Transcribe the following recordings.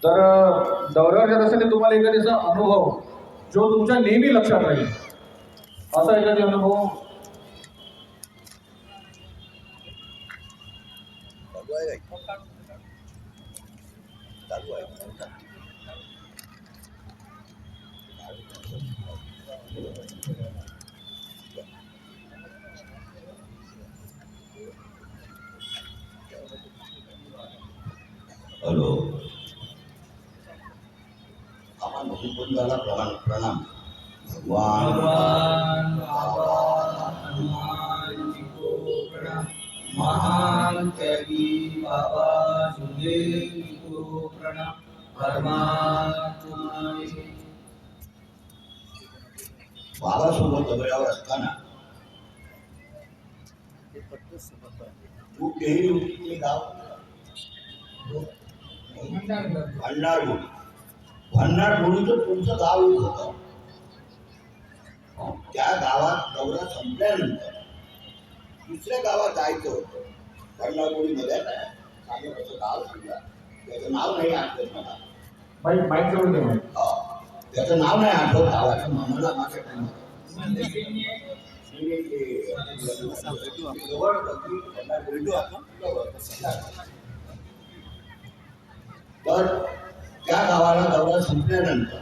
तर दौऱ्यावर जात असताना तुम्हाला एखाद्याचा अनुभव जो तुमच्या नेहमी लक्षात राहील असा एखादी अनुभव हॅलो आपण मुकुंदाला प्रणाम भगवान बाबा हनुमान जी को प्रणाम महान त्यागी बाबा सुखदेव जी को प्रणाम परमात्मा बाबा सोबत दौऱ्यावर असताना खूप डेअरी होती गाव भंडारगुडीचं तुमचं गाव येत होतं. त्या गावात दौरा संपल्यानंतर दुसऱ्या गावात जायचं होतं. भंडारगुडीमध्ये असं गाव सांगा, त्याचं नाव नाही आठवत मला. त्याचं नाव नाही आठवत गावाचं. मला माझ्या तर त्या गावाला दौरा संपल्यानंतर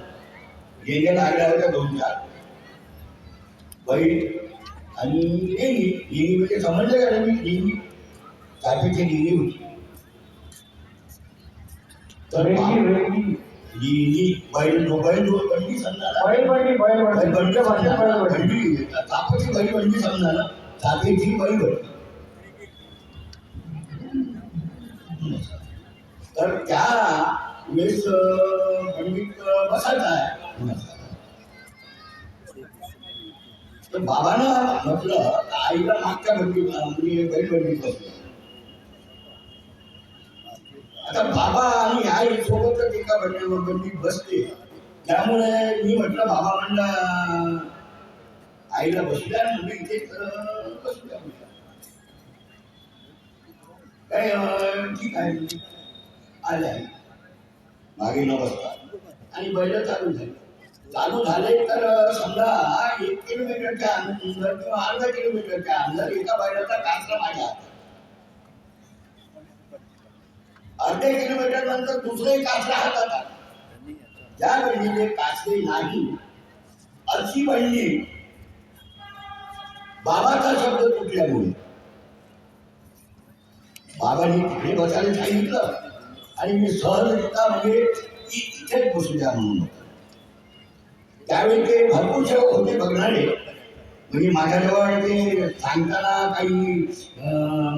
गेलेला आल्या होत्या 2-4 बैल आणि लेणी म्हणजे समजलं का मी लेणी चाफेची लेणी होती. तर लेणी बैल बंडी समजा बंडी चाफेची बैल बंडी समजा ना चाफेची बैल बंडी. तर त्या वेळेस बंडीत बसायचा आहे. तर बाबानं म्हटलं आईला मागच्या बंडी म्हणजे बैल बंडीत बसलो. आता बाबा आणि आई सोबतच एका बंडीत बसते. त्यामुळे मी म्हटलं बाबा म्हणला आईला बसल्या म्हणजे इथे बसल्या काय ठीक आहे आले आहे मागे न बसता आणि बैल चालू झाले तर समजा 1 किलोमीटरच्या अंतर किंवा अर्धा किलोमीटरच्या अंतर एका बैलाचा कासरा माझ्या अर्ध्या किलोमीटर नंतर दुसरे कासरा हातात आला. ज्या बंडीले कासरे नाही अशी बंडी बाबाचा शब्द तुटल्यामुळे बाबांनी तिकडे बसायला सांगितलं आणि मी सहजरित्या म्हणजे इथेच बसू द्या म्हणून. त्यावेळी ते भरपूर सेवक होते बघणारे. म्हणजे माझ्याजवळ ते सांगताना काही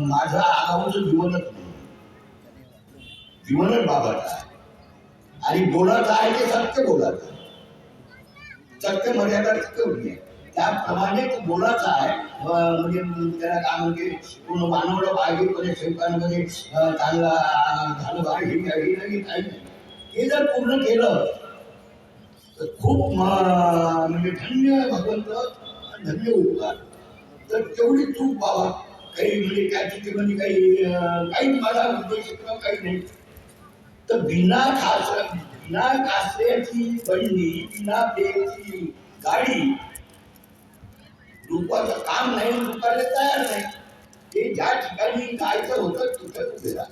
माझं आगाऊचं जीवनच बाबाचं आहे आणि बोलायचं आहे ते सत्य बोलायचं. सत्य मर्यादा ठेवली आहे त्याप्रमाणे तो बोलायचा आहे. म्हणजे त्याला काय म्हणजे पूर्ण मानवलं पाहिजे म्हणजे सेवकांमध्ये चांगला झालं पाहिजे काही नाही. हे जर पूर्ण केलं तर खूप म्हणजे धन्य भगवंत धन्य उपकार. तर तेवढी चूक बाबा काही म्हणजे त्या चुकीमध्ये काही मला उद्देश काही नाही. तर बिना कासऱ्याची बंडी बिना पेची गाडी रुपाचं काम नाही रुपायला तयार नाही. ते ज्या ठिकाणी जायचं होतं तिथं उभे राहा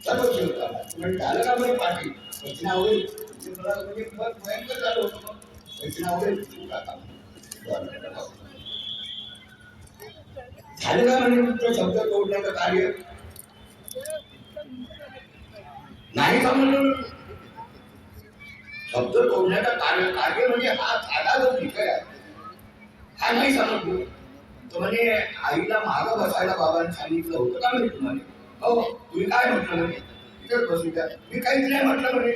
सर्व शेवकाला झालं का म्हणजे पाटील रचना होईल म्हणजे भयंकर झालं होतं. रचना होईल झालं का म्हणजे तुमचं शब्द तोडण्याचं कार्य नाही समजलं. शब्द तोडण्याचा कार्य म्हणजे हा साधा जो विषय आहे हा नाही समजलो. तर म्हणजे आईला मागं बसायला बाबांनी सांगितलं होतं का म्हणजे तुम्हाला. हो तुम्ही काय म्हटलं म्हणजे तिथेच बसू द्या. मी काहीच नाही म्हटलं म्हणजे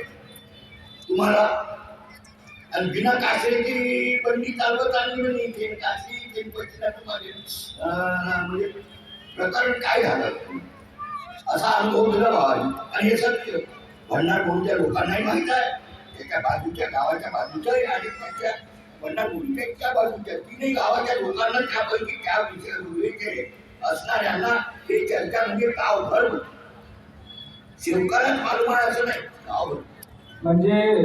तुम्हाला. आणि बिना कासरीची बंडी चालवत आणली म्हणजे कासरी पैसे म्हणजे प्रकरण काय झालं असा अनुभव दिला बाबांनी. आणि हे सत्य भंडारगुडीच्या लोकांनाही माहीत आहे. एका बाजूच्या गावाच्या बाजूच्याही आणि त्याच्या भंडारगुडीच्या एका बाजूच्या 3ही गावाच्या लोकांना त्यापैकी त्या विषय असणाऱ्यांना हे चर्चा म्हणजे गाव भर शेवकालाच मालूम आहे असं नाही. गाव म्हणजे